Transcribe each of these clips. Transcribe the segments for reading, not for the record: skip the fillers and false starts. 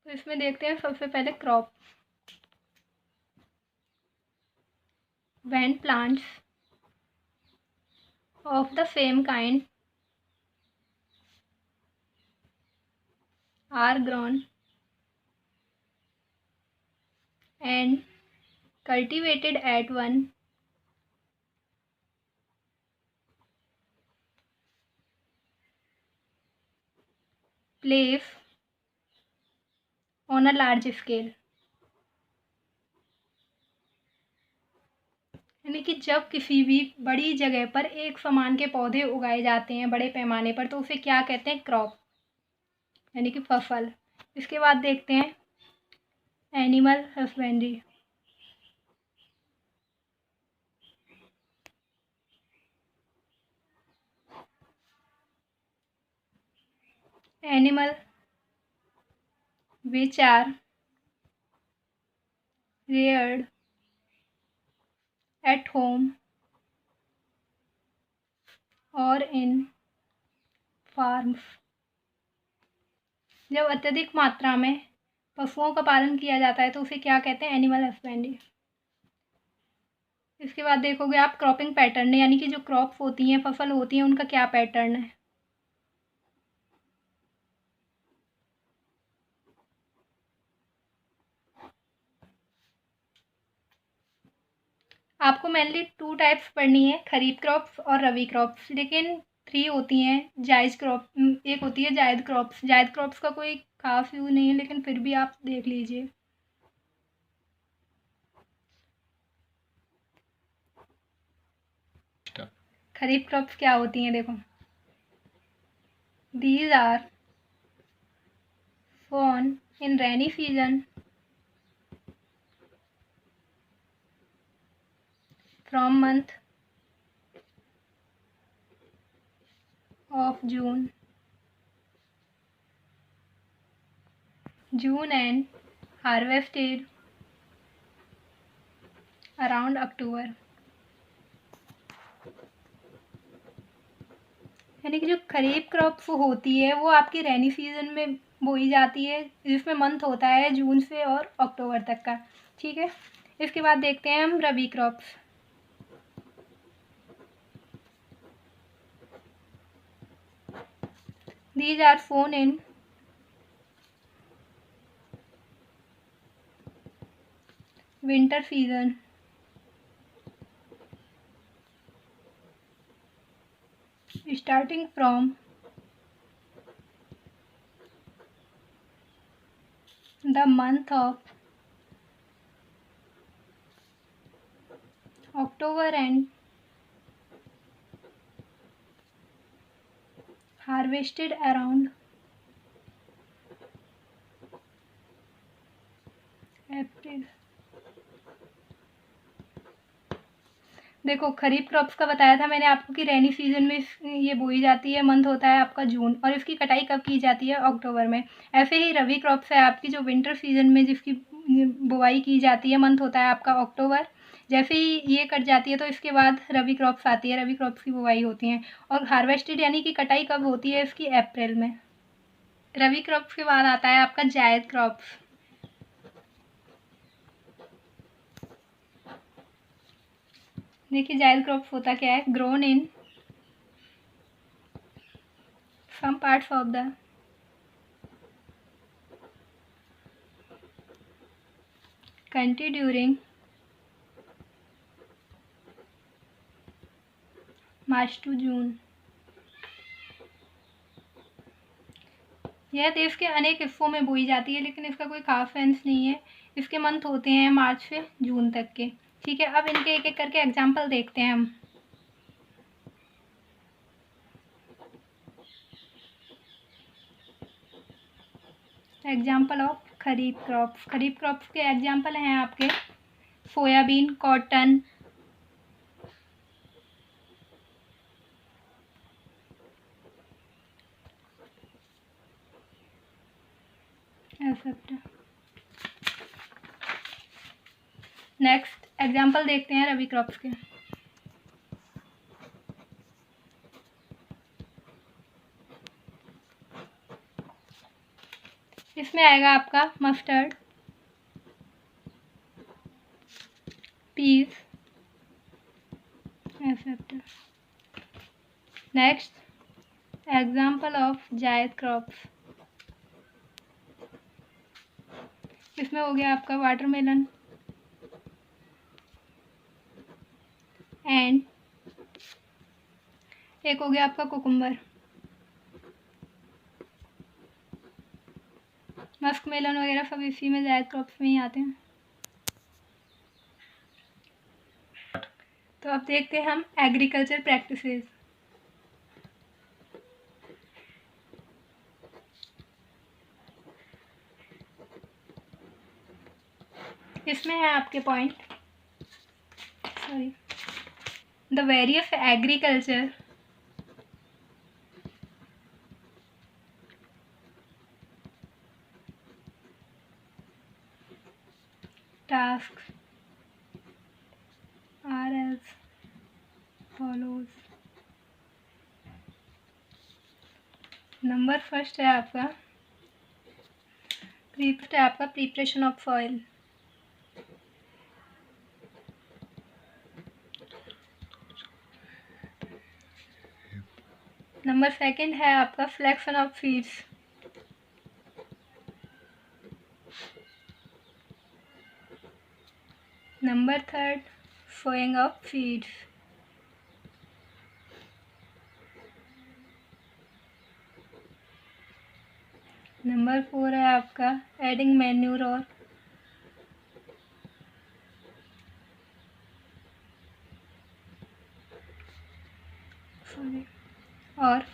तो इसमें देखते हैं सबसे पहले crop. When plants of the same kind are grown and cultivated at one place on a large scale, यानी कि जब किसी भी बड़ी जगह पर एक समान के पौधे उगाए जाते हैं बड़े पैमाने पर, तो उसे क्या कहते हैं? क्रॉप, यानी कि फसल। इसके बाद देखते हैं animal husbandry. Animal which are reared at home or in farms। जब अत्यधिक मात्रा में पशुओं का पालन किया जाता है तो उसे क्या कहते हैं? Animal husbandry. इसके बाद देखोगे आप क्रॉपिंग पैटर्न, यानी कि जो क्रॉप्स होती हैं, फसल होती हैं, उनका क्या पैटर्न है। आपको मेनली 2 टाइप्स पढ़नी है, खरीफ क्रॉप्स और रबी क्रॉप्स, लेकिन 3 होती हैं। जायज़ क्रॉप एक होती है, जायद क्रॉप्स। जायद क्रॉप्स का कोई खास यूज़ नहीं है, लेकिन फिर भी आप देख लीजिए। खरीफ क्रॉप्स क्या होती हैं, देखो। These are sown in rainy season from month of June and harvested around October। यानी कि जो खरीफ क्रॉप्स होती है वो आपकी रेनी सीजन में बोई जाती है, जिसमें मंथ होता है जून से और अक्टूबर तक का। ठीक है, इसके बाद देखते हैं हम रबी crops. These are sown in winter season starting from the month of October and harvested around April। देखो खरीफ क्रॉप्स का बताया था मैंने आपको कि रेनी सीजन में ये बोई जाती है, मंथ होता है आपका जून, और इसकी कटाई कब की जाती है? अक्टूबर में। ऐसे ही रबी क्रॉप्स है आपकी जो विंटर सीजन में जिसकी बुआई की जाती है, मंथ होता है आपका अक्टूबर। जैसे ही ये कट जाती है तो इसके बाद रबी क्रॉप्स आती है, रबी क्रॉप्स की बुआई होती है। और हार्वेस्टेड यानी कि कटाई कब होती है इसकी? अप्रैल में। रबी क्रॉप्स के बाद आता है आपका जायद क्रॉप्स। देखिए जायद क्रॉप्स होता क्या है? Grown in some parts of the country during March to June। यह देश के अनेक हिस्सों में बोई जाती है, लेकिन इसका कोई खास सेंस नहीं है। इसके मंथ होते हैं मार्च से जून तक के। ठीक है, अब इनके एक एक करके एग्जाम्पल देखते हैं हम। Example of kharif crops. Kharif crops के एग्जाम्पल हैं आपके soybean, cotton, etcetera. Next example देखते हैं रबी क्रॉप्स के। इसमें आएगा आपका mustard, peas, etcetera. Next, example of zaid crops. इसमें हो गया आपका वाटरमेलन एंड एक हो गया आपका कुकुम्बर। मस्क मेलन वगैरह सब इसी में जायद क्रॉप्स में ही आते हैं। तो अब देखते हैं हम एग्रीकल्चर प्रैक्टिसेस। इसमें है आपके point, sorry, the various agriculture tasks are as follows। Number first है आपका preparation of soil. Number second है आपका selection of seeds. Number third, sowing of seeds. Number four है आपका एडिंग मैन्यूर और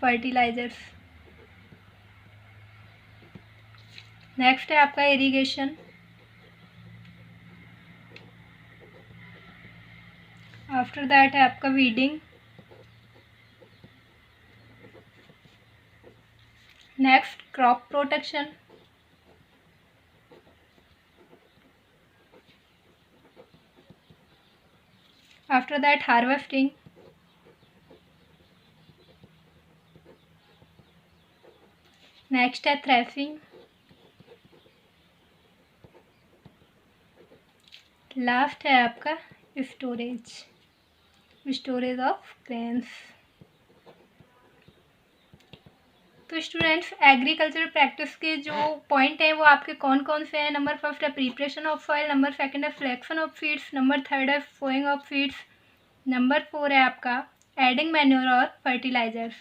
फर्टिलाइजर्स। नेक्स्ट है आपका इरिगेशन। आफ्टर दैट है आपका weeding. Next crop protection. After that harvesting. Next है थ्रेसिंग। लास्ट है आपका स्टोरेज ऑफ ग्रेन्स। तो स्टूडेंट्स, एग्रीकल्चर प्रैक्टिस के जो पॉइंट हैं वो आपके कौन कौन से हैं? नंबर फर्स्ट है preparation of soil, number second है selection of seeds, number third है sowing of seeds, number four है आपका एडिंग मैन्योर और फर्टिलाइजर्स।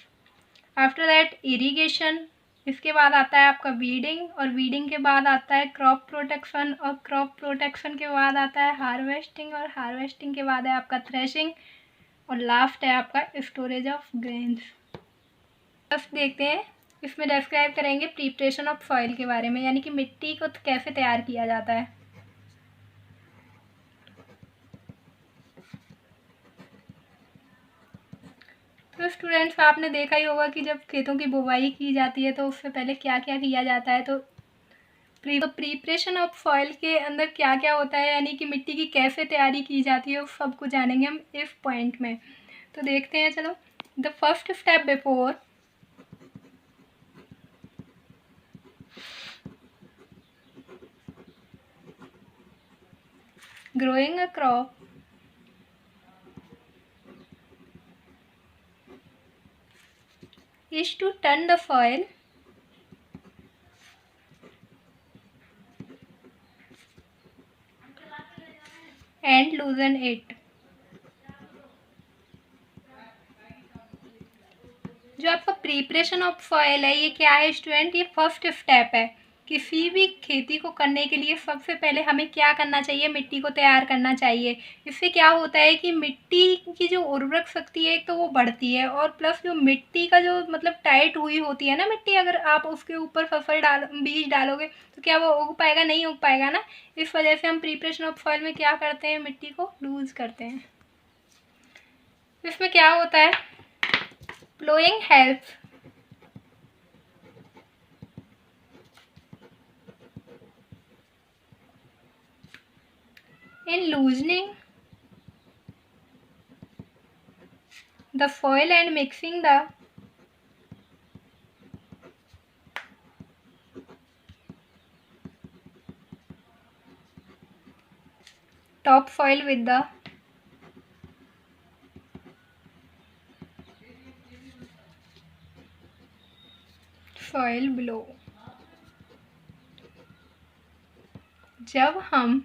आफ्टर दैट इरिगेशन, इसके बाद आता है आपका वीडिंग, और वीडिंग के बाद आता है क्रॉप प्रोटेक्शन, और क्रॉप प्रोटेक्शन के बाद आता है हार्वेस्टिंग, और हार्वेस्टिंग के बाद है आपका थ्रेशिंग, और लास्ट है आपका स्टोरेज ऑफ ग्रेन्स। बस देखते हैं, इसमें डिस्क्राइब करेंगे प्रिपरेशन ऑफ सॉइल के बारे में, यानी कि मिट्टी को कैसे तैयार किया जाता है। तो स्टूडेंट्स, आपने देखा ही होगा कि जब खेतों की बुवाई की जाती है तो उससे पहले क्या क्या किया जाता है। तो प्रिपरेशन ऑफ सॉइल के अंदर क्या क्या होता है, यानी कि मिट्टी की कैसे तैयारी की जाती है, उस सब कुछ जानेंगे हम इस पॉइंट में। तो देखते हैं, चलो। The first step before growing a crop is to turn the soil and loosen it। जो आपका प्रिपरेशन ऑफ सॉइल है, ये क्या है स्टूडेंट? ये फर्स्ट स्टेप है। किसी भी खेती को करने के लिए सबसे पहले हमें क्या करना चाहिए? मिट्टी को तैयार करना चाहिए। इससे क्या होता है कि मिट्टी की जो उर्वरक शक्ति है, एक तो वो बढ़ती है, और प्लस जो मिट्टी का जो मतलब टाइट हुई होती है ना मिट्टी, अगर आप उसके ऊपर बीज डालोगे तो क्या वो उग पाएगा? नहीं उग पाएगा ना। इस वजह से हम प्रिपरेशन ऑफ सॉइल में क्या करते हैं? मिट्टी को लूज करते हैं। इसमें क्या होता है? Ploughing helps in loosening the soil and mixing the top soil with the soil below. जब हम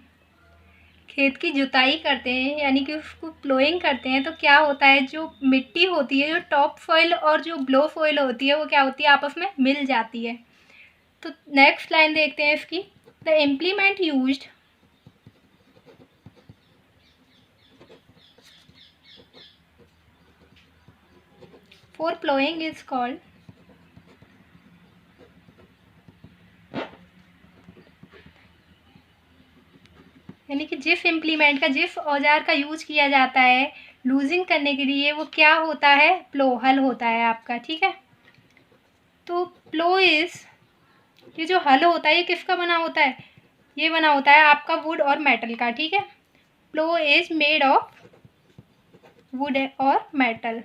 खेत की जुताई करते हैं यानी कि उसको प्लोइंग करते हैं तो क्या होता है, जो मिट्टी होती है, जो टॉप सॉइल और जो बिलो सॉइल होती है, वो क्या होती है, आपस में मिल जाती है। तो नेक्स्ट लाइन देखते हैं इसकी। The implement used for ploughing is called, यानी कि जिस इम्प्लीमेंट का, जिस औजार का यूज किया जाता है लूजिंग करने के लिए, वो क्या होता है, प्लो, हल होता है आपका। ठीक है, तो प्लो इज, ये जो हल होता है ये किसका बना होता है, ये बना होता है आपका वुड और मेटल का। ठीक है, प्लो इज मेड ऑफ वुड और मेटल।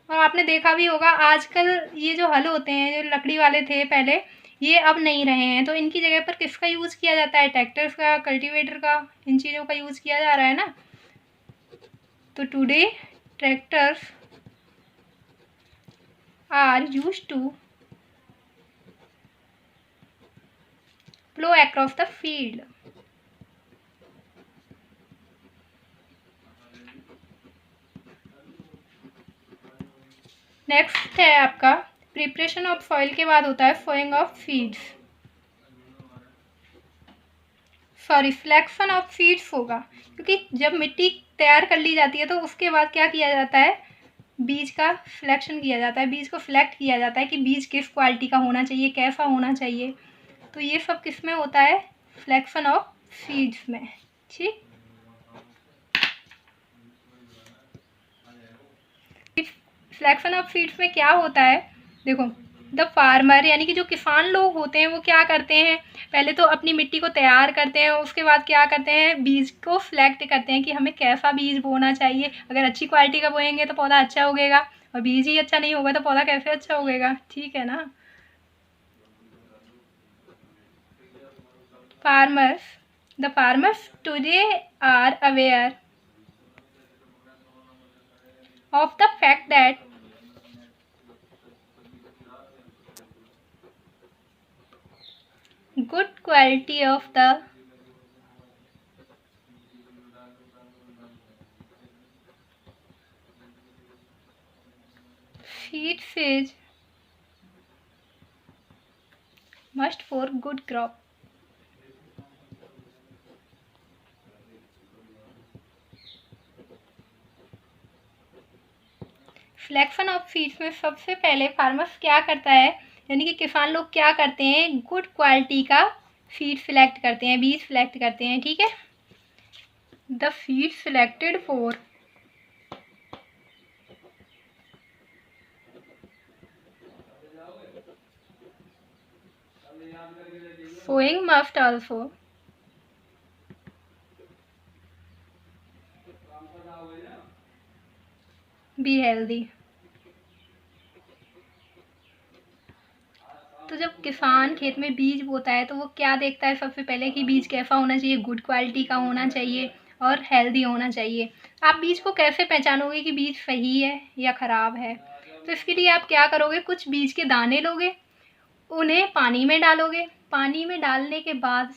और आपने देखा भी होगा आजकल ये जो हल होते हैं, जो लकड़ी वाले थे पहले, ये अब नहीं रहे हैं, तो इनकी जगह पर किसका यूज़ किया जाता है, ट्रैक्टर्स का, कल्टीवेटर का, इन चीज़ों का यूज़ किया जा रहा है ना। तो today tractors are used to plough across the field. Next है आपका प्रिपरेशन ऑफ सॉइल के बाद होता है sowing of seeds, sorry selection of seeds होगा, क्योंकि जब मिट्टी तैयार कर ली जाती है तो उसके बाद क्या किया जाता है, बीज का सिलेक्शन किया जाता है, बीज को सिलेक्ट किया जाता है कि बीज किस क्वालिटी का होना चाहिए, कैसा होना चाहिए। तो ये सब किस में होता है, सिलेक्शन ऑफ सीड्स में। ठीक, सिलेक्शन ऑफ सीड्स में क्या होता है, देखो द फार्मर यानी कि जो किसान लोग होते हैं वो क्या करते हैं, पहले तो अपनी मिट्टी को तैयार करते हैं, उसके बाद क्या करते हैं, बीज को सिलेक्ट करते हैं कि हमें कैसा बीज बोना चाहिए। अगर अच्छी क्वालिटी का बोएंगे तो पौधा अच्छा उगेगा, और बीज ही अच्छा नहीं होगा तो पौधा कैसे अच्छा उगेगा। ठीक है ना। Farmers, the farmers today are aware of the fact that good quality of the seeds is must for good crop। Selection of seeds में सबसे पहले फार्मर्स क्या करता है, यानी कि किसान लोग क्या करते हैं, गुड क्वालिटी का सीड सिलेक्ट करते हैं, बीज सिलेक्ट करते हैं। ठीक है, the seed selected for sowing must also be healthy. तो जब किसान खेत में बीज बोता है तो वो क्या देखता है सबसे पहले, कि बीज कैसा होना चाहिए, गुड क्वालिटी का होना चाहिए और हेल्दी होना चाहिए। आप बीज को कैसे पहचानोगे कि बीज सही है या ख़राब है, तो इसके लिए आप क्या करोगे, कुछ बीज के दाने लोगे, उन्हें पानी में डालोगे, पानी में डालने के बाद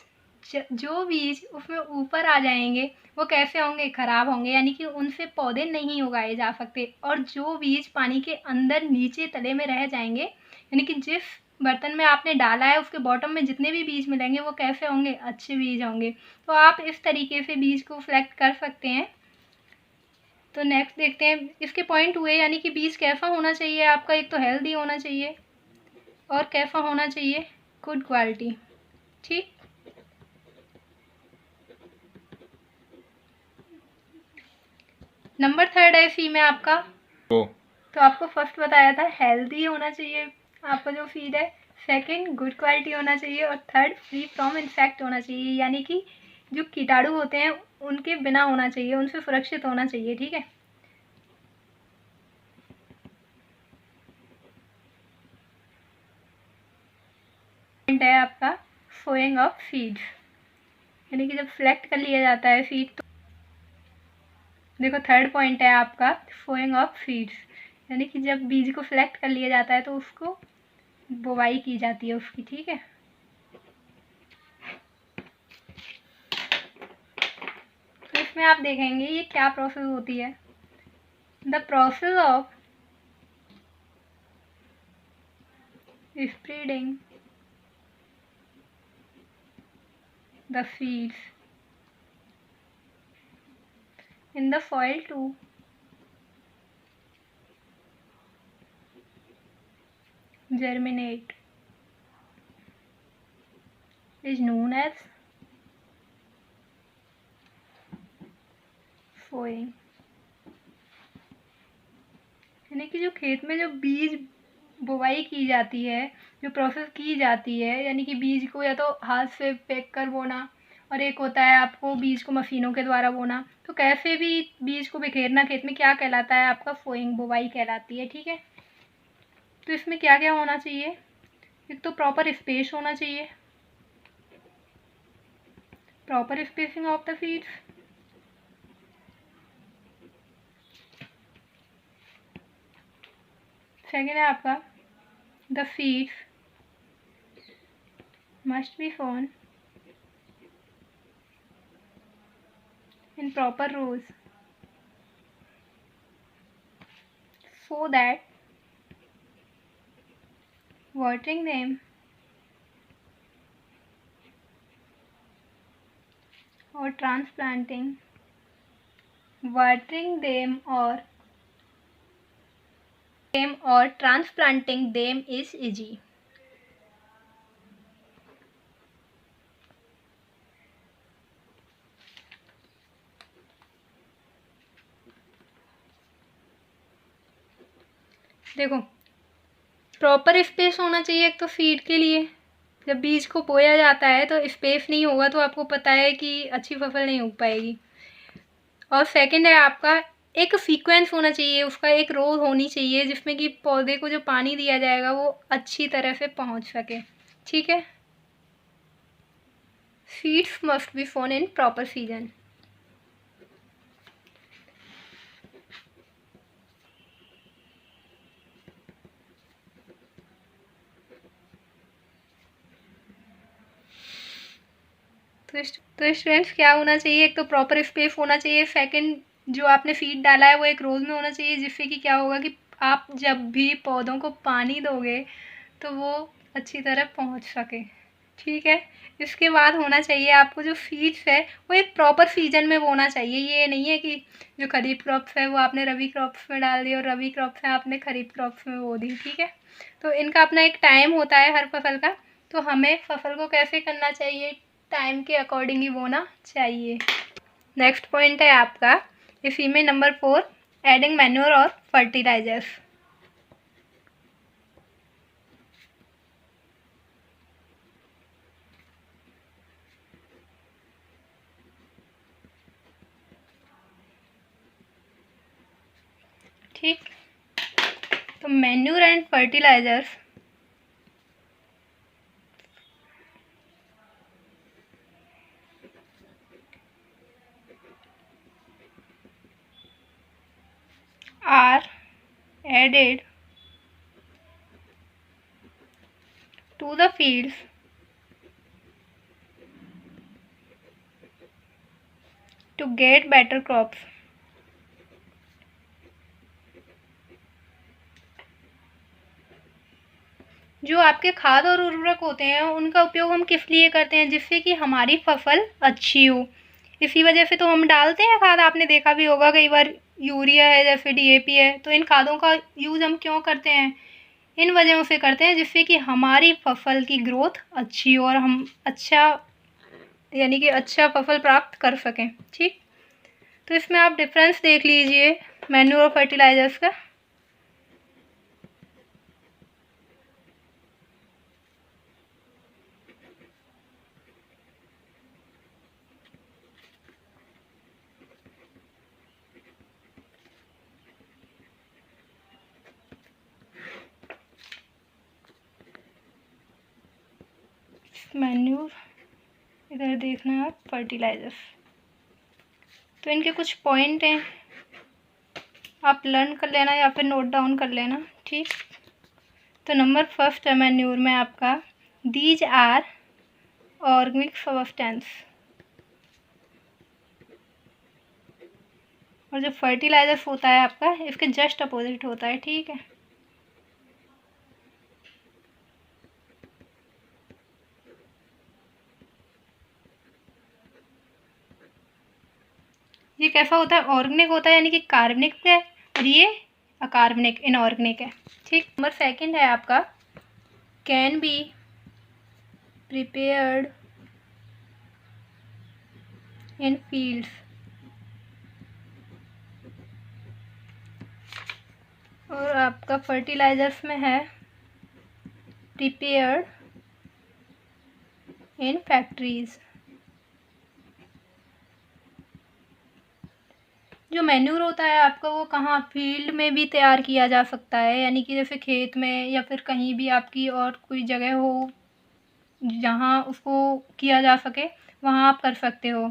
जो बीज उसमें ऊपर आ जाएंगे वो कैसे होंगे, ख़राब होंगे, यानी कि उनसे पौधे नहीं उगाए जा सकते। और जो बीज पानी के अंदर नीचे तले में रह जाएंगे, यानी कि जिस बर्तन में आपने डाला है उसके बॉटम में जितने भी बीज मिलेंगे वो कैसे होंगे, अच्छे बीज होंगे। तो आप इस तरीके से बीज को सिलेक्ट कर सकते हैं। तो नेक्स्ट देखते हैं, इसके पॉइंट हुए, यानी कि बीज कैसा होना चाहिए आपका, एक तो हेल्दी होना चाहिए और कैसा होना चाहिए, गुड क्वालिटी। ठीक, नंबर 3 है सी में आपका, तो आपको फर्स्ट बताया था हेल्दी होना चाहिए आपका जो फीड है, सेकंड गुड क्वालिटी होना चाहिए, और थर्ड फ्री फ्रॉम इंसेक्ट होना चाहिए, यानी कि जो कीटाणु होते हैं उनके बिना होना चाहिए, उनसे सुरक्षित होना चाहिए। ठीक है, पॉइंट है आपका सोइंग ऑफ सीड्स, यानी कि जब सेलेक्ट कर लिया जाता है सीड तो देखो थर्ड पॉइंट है आपका सोइंग ऑफ सीड्स, यानी कि जब बीज को सिलेक्ट कर लिया जाता है तो उसको बुवाई की जाती है उसकी, ठीक है। तो इसमें आप देखेंगे ये क्या प्रोसेस होती है। The process of spreading the seeds in the soil to germinate is known as sowing, यानी कि जो खेत में जो बीज बुवाई की जाती है, जो प्रोसेस की जाती है, यानी कि बीज को या तो हाथ से पैक कर बोना और एक होता है आपको बीज को मशीनों के द्वारा बोना। तो कैसे भी बीज को बिखेरना खेत में क्या कहलाता है, आपका सोइंग बुवाई कहलाती है, ठीक है। तो इसमें क्या क्या होना चाहिए, एक तो प्रॉपर स्पेस होना चाहिए, proper spacing of the seeds, second है आपका the seeds must be sown in proper rows so that watering them or transplanting watering them or transplanting them is easy। देखो प्रॉपर स्पेस होना चाहिए एक तो seed के लिए, जब बीज को बोया जाता है तो स्पेस नहीं होगा तो आपको पता है कि अच्छी फसल नहीं उग पाएगी। और सेकंड है आपका एक सीक्वेंस होना चाहिए, उसका एक रो होनी चाहिए जिसमें कि पौधे को जो पानी दिया जाएगा वो अच्छी तरह से पहुंच सके, ठीक है। Seeds must be sown in proper season. तो स्टूडेंट्स क्या होना चाहिए, एक तो प्रॉपर स्पेस होना चाहिए, सेकंड जो आपने सीड डाला है वो एक रोज में होना चाहिए, जिससे कि क्या होगा कि आप जब भी पौधों को पानी दोगे तो वो अच्छी तरह पहुंच सके, ठीक है। इसके बाद होना चाहिए आपको जो सीड्स है वो एक प्रॉपर सीजन में बोना चाहिए। ये नहीं है कि जो खरीफ क्रॉप्स है वो आपने रबी क्रॉप्स में डाल दी और रबी क्रॉप्स है आपने खरीफ क्रॉप्स में बो दी, ठीक है। तो इनका अपना एक टाइम होता है हर फसल का, तो हमें फसल को कैसे करना चाहिए, टाइम के अकॉर्डिंग ही बोना चाहिए। नेक्स्ट पॉइंट है आपका इसी में नंबर 4 एडिंग मैन्योर और फर्टिलाइजर्स। ठीक, तो manure and fertilizers are added to the fields to get better crops। जो आपके खाद और उर्वरक होते हैं उनका उपयोग हम किस लिए करते हैं, जिससे कि हमारी फसल अच्छी हो। इसी वजह से तो हम डालते हैं खाद, आपने देखा भी होगा कई बार यूरिया है जैसे डीएपी है, तो इन खादों का यूज़ हम क्यों करते हैं, इन वजहों से करते हैं जिससे कि हमारी फसल की ग्रोथ अच्छी हो और हम अच्छा यानी कि अच्छा फसल प्राप्त कर सकें, ठीक। तो इसमें आप डिफरेंस देख लीजिए मैन्योर और फर्टिलाइजर्स का। मैन्यूर, इधर देखना है आप फर्टिलाइजर्स। तो इनके कुछ पॉइंट हैं, आप लर्न कर लेना या फिर नोट डाउन कर लेना, ठीक। तो नंबर फर्स्ट है मैन्यूर में आपका, दीज आर ऑर्गेनिक सब्सटेंस। और जो फर्टिलाइजर्स होता है आपका, इसके जस्ट अपोजिट होता है, ठीक है। ये कैसा होता है, ऑर्गेनिक होता है, यानी कि कार्बनिक है, और ये अकार्बनिक इनऑर्गेनिक है, ठीक। नंबर सेकंड है आपका, can be prepared in fields. और आपका फर्टिलाइजर्स में है प्रिपेयर्ड इन फैक्ट्रीज। जो मैन्यूर होता है आपका, वो कहाँ, फील्ड में भी तैयार किया जा सकता है, यानी कि जैसे खेत में या फिर कहीं भी आपकी और कोई जगह हो जहाँ उसको किया जा सके, वहाँ आप कर सकते हो।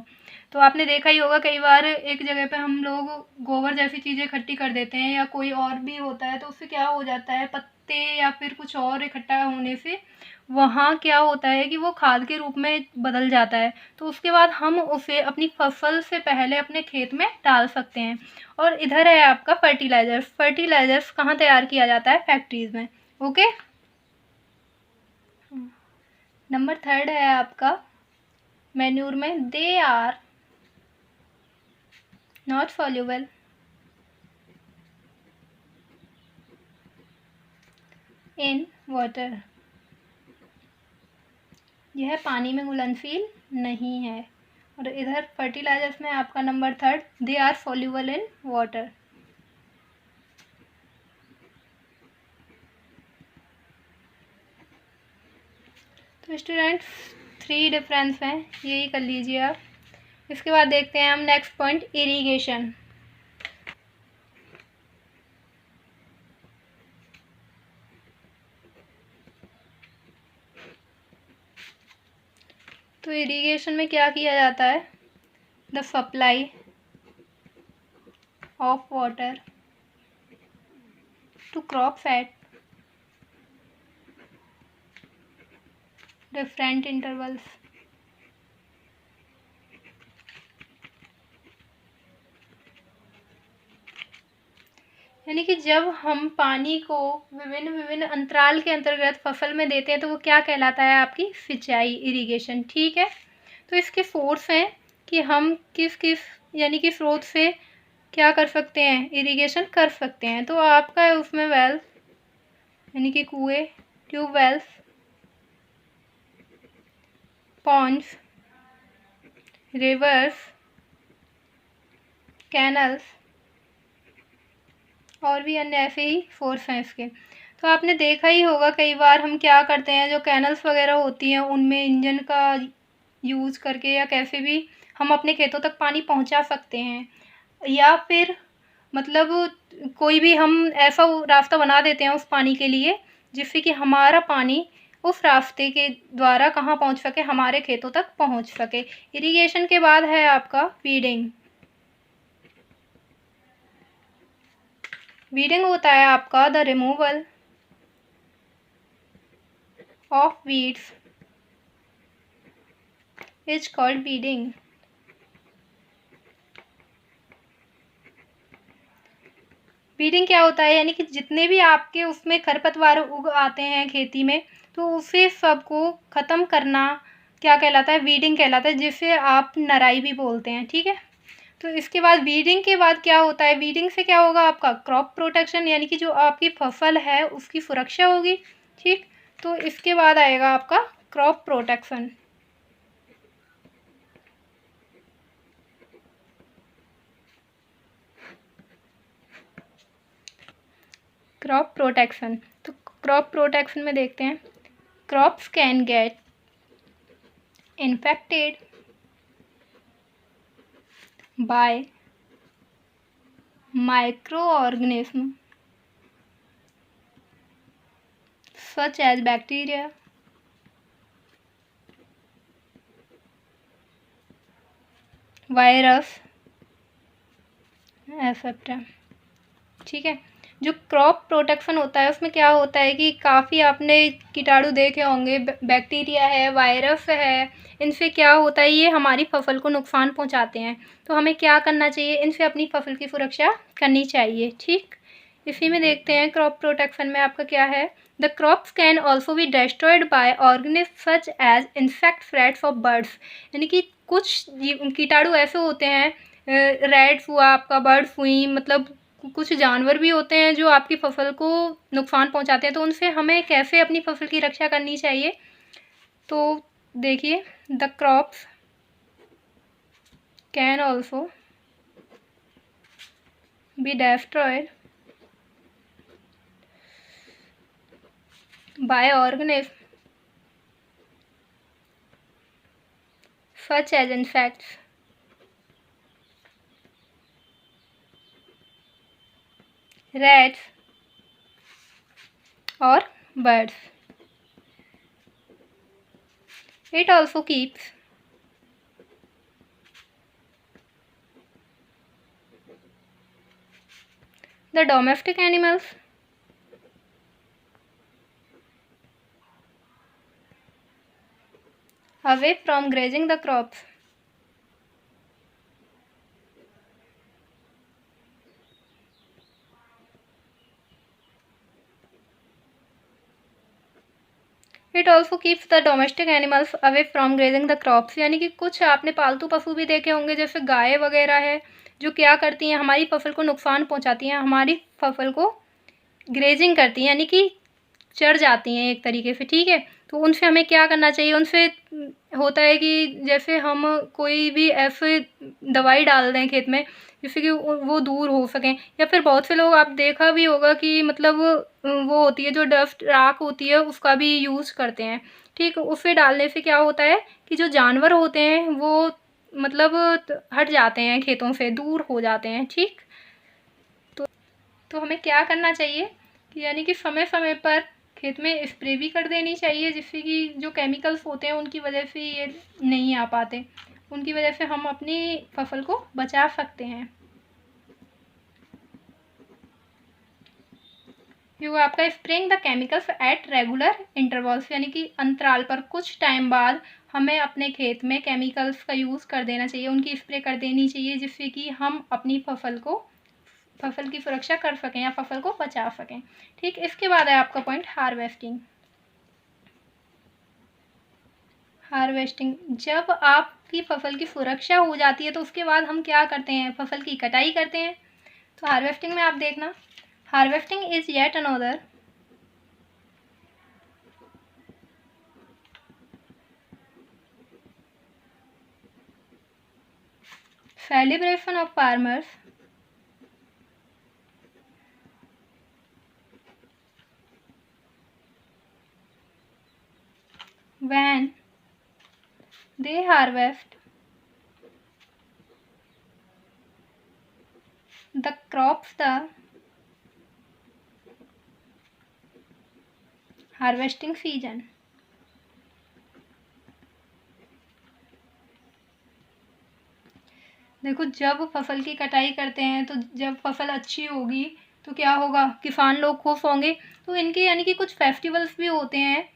तो आपने देखा ही होगा कई बार एक जगह पे हम लोग गोबर जैसी चीज़ें इकट्ठी कर देते हैं या कोई और भी होता है, तो उससे क्या हो जाता है, पत्ते या फिर कुछ और इकट्ठा होने से वहाँ क्या होता है कि वो खाद के रूप में बदल जाता है। तो उसके बाद हम उसे अपनी फसल से पहले अपने खेत में डाल सकते हैं। और इधर है आपका फर्टिलाइजर्स। फर्टिलाइजर्स कहाँ तैयार किया जाता है, फैक्ट्रीज में, ओके। नंबर थर्ड है आपका मैन्यूर में, they are not soluble in water. यह पानी में घुलनशील नहीं है। और इधर फर्टिलाइजर्स में आपका number third, they are soluble in water. तो स्टूडेंट्स 3 डिफरेंस हैं, यही कर लीजिए आप। इसके बाद देखते हैं हम नेक्स्ट पॉइंट, इरिगेशन। तो इरिगेशन में क्या किया जाता है, the supply of water to crops at different intervals. यानी कि जब हम पानी को विभिन्न विभिन्न अंतराल के अंतर्गत फसल में देते हैं, तो वो क्या कहलाता है, आपकी सिंचाई, इरिगेशन, ठीक है। तो इसके सोर्स हैं कि हम किस किस यानी कि स्रोत से क्या कर सकते हैं, इरिगेशन कर सकते हैं। तो आपका है उसमें वेल्स, यानी कि कुएं, ट्यूबवेल्स, पॉन्ड्स, रिवर्स, कैनल्स और भी अन्य ऐसे ही सोर्स हैं इसके। तो आपने देखा ही होगा कई बार हम क्या करते हैं, जो कैनल्स वगैरह होती हैं उनमें इंजन का यूज़ करके या कैसे भी हम अपने खेतों तक पानी पहुंचा सकते हैं। या फिर मतलब कोई भी हम ऐसा रास्ता बना देते हैं उस पानी के लिए, जिससे कि हमारा पानी उस रास्ते के द्वारा कहाँ पहुंच सके, हमारे खेतों तक पहुंच सके। इरिगेशन के बाद है आपका वीडिंग। वीडिंग होता है आपका the removal of weeds is called weeding. Weeding क्या होता है, यानी कि जितने भी आपके उसमें खरपतवार उग आते हैं खेती में, तो उसे सबको ख़त्म करना क्या कहलाता है, वीडिंग कहलाता है, जिसे आप नराई भी बोलते हैं, ठीक है। तो इसके बाद वीडिंग के बाद क्या होता है, वीडिंग से क्या होगा, आपका क्रॉप प्रोटेक्शन, यानी कि जो आपकी फसल है उसकी सुरक्षा होगी, ठीक। तो इसके बाद आएगा आपका क्रॉप प्रोटेक्शन। क्रॉप प्रोटेक्शन, तो क्रॉप प्रोटेक्शन में देखते हैं, crops can get infected by microorganism such as bacteria, virus etcetera. ठीक है। जो क्रॉप प्रोटेक्शन होता है उसमें क्या होता है कि काफ़ी आपने कीटाणु देखे होंगे, बैक्टीरिया है, वायरस है, इनसे क्या होता है, ये हमारी फसल को नुकसान पहुंचाते हैं। तो हमें क्या करना चाहिए, इनसे अपनी फसल की सुरक्षा करनी चाहिए। ठीक, इसी में देखते हैं क्रॉप प्रोटेक्शन में आपका क्या है। The crops can also be destroyed by organism such as insect, rats और बर्ड्स। यानी कि कुछ कीटाणु ऐसे होते हैं, रैट्स हुआ आपका, बर्ड्स हुई, मतलब कुछ जानवर भी होते हैं जो आपकी फसल को नुकसान पहुंचाते हैं। तो उनसे हमें कैसे अपनी फसल की रक्षा करनी चाहिए, तो देखिए, the crops can also be destroyed by organism such as insects, rats और birds. It also keeps the domestic animals away from grazing the crops. It also keeps the domestic animals away from grazing the crops. यानी कि कुछ आपने पालतू पशु भी देखे होंगे, जैसे गाय वगैरह है, जो क्या करती हैं, हमारी फसल को नुकसान पहुंचाती हैं, हमारी फसल को ग्रेजिंग करती हैं, यानी कि चढ़ जाती हैं एक तरीके से। ठीक है, तो उनसे हमें क्या करना चाहिए, उनसे होता है कि जैसे हम कोई भी ऐसे दवाई डाल दें खेत में जिससे कि वो दूर हो सकें, या फिर बहुत से लोग, आप देखा भी होगा कि मतलब वो होती है जो डस्ट राख होती है, उसका भी यूज़ करते हैं। ठीक, उसे डालने से क्या होता है कि जो जानवर होते हैं वो मतलब हट जाते हैं, खेतों से दूर हो जाते हैं। ठीक, तो हमें क्या करना चाहिए कि यानी कि समय समय पर खेत में स्प्रे भी कर देनी चाहिए, जिससे कि जो केमिकल्स होते हैं उनकी वजह से ये नहीं आ पाते, उनकी वजह से हम अपनी फसल को बचा सकते हैं। ये आपका spraying the chemicals at regular intervals, यानी कि अंतराल पर कुछ टाइम बाद हमें अपने खेत में केमिकल्स का यूज़ कर देना चाहिए, उनकी स्प्रे कर देनी चाहिए, जिससे कि हम अपनी फसल की सुरक्षा कर सकें या फसल को बचा सकें। ठीक, इसके बाद है आपका पॉइंट हार्वेस्टिंग। हार्वेस्टिंग, जब आपकी फसल की सुरक्षा हो जाती है तो उसके बाद हम क्या करते हैं, फसल की कटाई करते हैं। तो हार्वेस्टिंग में आप देखना, harvesting is yet another celebration of farmers when they harvest the crops, the harvesting season। देखो, जब फसल की कटाई करते हैं तो जब फसल अच्छी होगी तो क्या होगा, किसान लोग खुश होंगे। तो इनके यानी कि कुछ फेस्टिवल्स भी होते हैं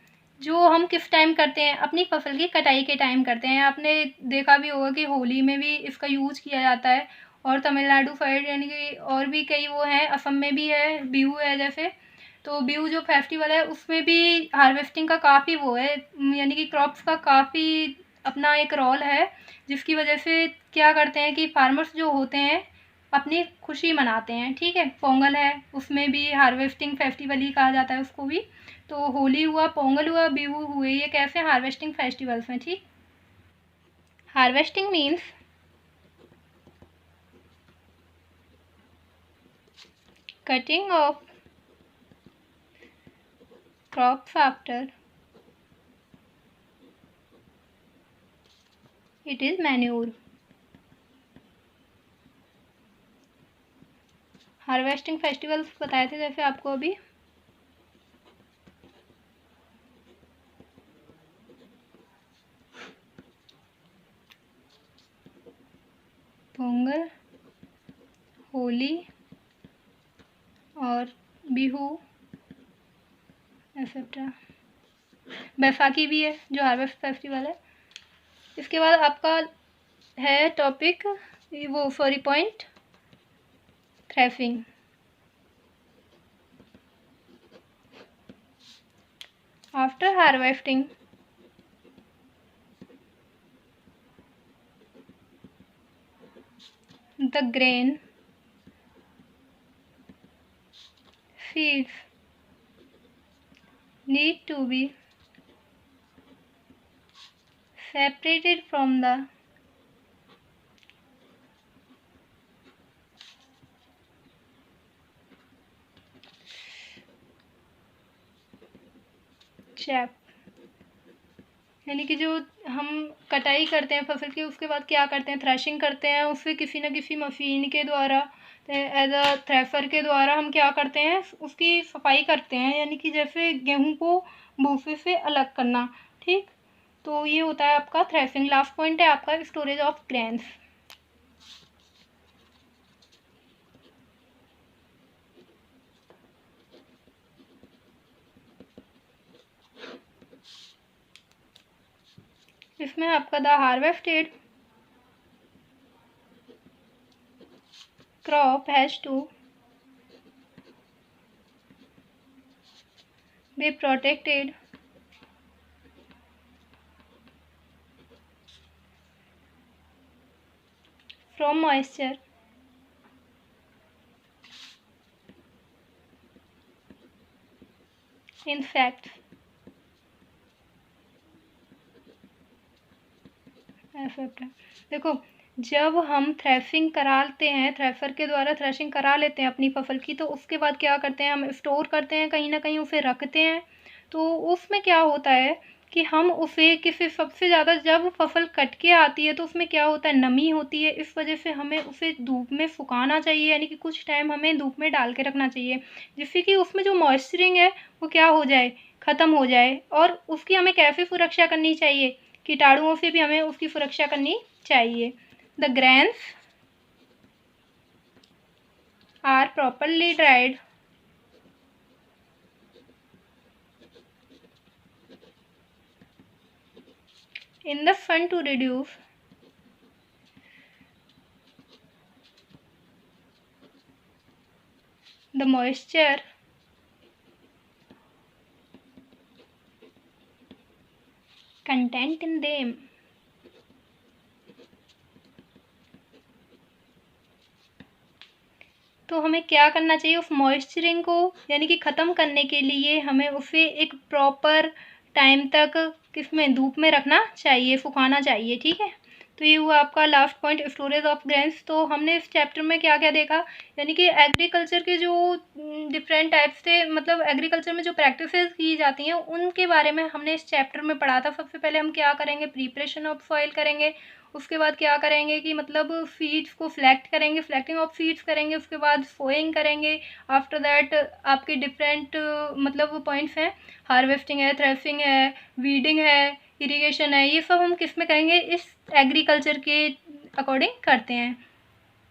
जो हम किस टाइम करते हैं, अपनी फसल की कटाई के टाइम करते हैं। आपने देखा भी होगा कि होली में भी इसका यूज़ किया जाता है, और तमिलनाडु साइड यानी कि और भी कई वो हैं, असम में भी है, बिहू है जैसे। तो बिहू जो फेस्टिवल है उसमें भी हार्वेस्टिंग का काफ़ी वो है, यानी कि क्रॉप्स का काफ़ी अपना एक रोल है, जिसकी वजह से क्या करते हैं कि फार्मर्स जो होते हैं अपनी खुशी मनाते हैं। ठीक है, पोंगल है, उसमें भी हार्वेस्टिंग फेस्टिवल ही कहा जाता है उसको भी। तो होली हुआ, पोंगल हुआ, बिहू हुए, ये कैसे हार्वेस्टिंग फेस्टिवल्स हैं। ठीक, harvesting means cutting of crops after it is manure. Harvesting festivals बताए थे जैसे आपको अभी। होली और बिहू एक्सेट्रा। बैसाखी भी है जो हार्वेस्ट फेस्टिवल है। इसके बाद आपका है topic point threshing. After harvesting the grain seeds need to be separated from the chaff। यानी कि जो हम कटाई करते हैं फसल की, उसके बाद क्या करते हैं, थ्रेशिंग करते हैं, उससे किसी न किसी मशीन के द्वारा एज अ थ्रेशर के द्वारा हम क्या करते हैं, उसकी सफाई करते हैं, यानी कि जैसे गेहूं को भूसे से अलग करना। ठीक, तो ये होता है आपका थ्रेशिंग। लास्ट पॉइंट है आपका स्टोरेज ऑफ ग्रेन्स। इसमें आपका the harvested crop has to be protected from moisture insects etcetera. देखो, जब हम थ्रेशिंग कराते हैं, थ्रेशर के द्वारा थ्रेशिंग करा लेते हैं अपनी फसल की, तो उसके बाद क्या करते हैं, हम स्टोर करते हैं कहीं ना कहीं, उसे रखते हैं। तो उसमें क्या होता है कि हम उसे किसी सबसे ज़्यादा जब फसल कट के आती है तो उसमें क्या होता है, नमी होती है। इस वजह से हमें उसे धूप में सुखाना चाहिए, यानी कि कुछ टाइम हमें धूप में डाल के रखना चाहिए, जिससे कि उसमें जो मॉइस्चरिंग है वो क्या हो जाए, ख़त्म हो जाए। और उसकी हमें कैसे सुरक्षा करनी चाहिए, कीटाणुओं से भी हमें उसकी सुरक्षा करनी चाहिए। The grains are properly dried in the sun to reduce the moisture content in them। तो हमें क्या करना चाहिए, उस मॉइस्चरिंग को यानी कि ख़त्म करने के लिए हमें उसे एक प्रॉपर टाइम तक किसमें, धूप में रखना चाहिए, सुखाना चाहिए। ठीक है, तो ये हुआ आपका last point, storage of grains. तो हमने इस चैप्टर में क्या क्या देखा, यानी कि एग्रीकल्चर के जो डिफरेंट टाइप्स से, मतलब एग्रीकल्चर में जो प्रैक्टिसेस की जाती हैं उनके बारे में हमने इस चैप्टर में पढ़ा था। सबसे पहले हम क्या करेंगे, प्रिपरेशन ऑफ सॉइल करेंगे। उसके बाद क्या करेंगे कि मतलब सीड्स को सिलेक्ट करेंगे, सिलेक्टिंग ऑफ सीड्स करेंगे। उसके बाद सोइंग करेंगे। आफ्टर दैट आपके डिफरेंट मतलब पॉइंट्स हैं, हार्वेस्टिंग है, थ्रेशिंग है, वीडिंग है, इरिगेशन है। ये सब हम किस में करेंगे, इस एग्रीकल्चर के अकॉर्डिंग करते हैं।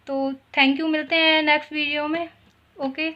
तो थैंक यू, मिलते हैं नेक्स्ट वीडियो में। ओके।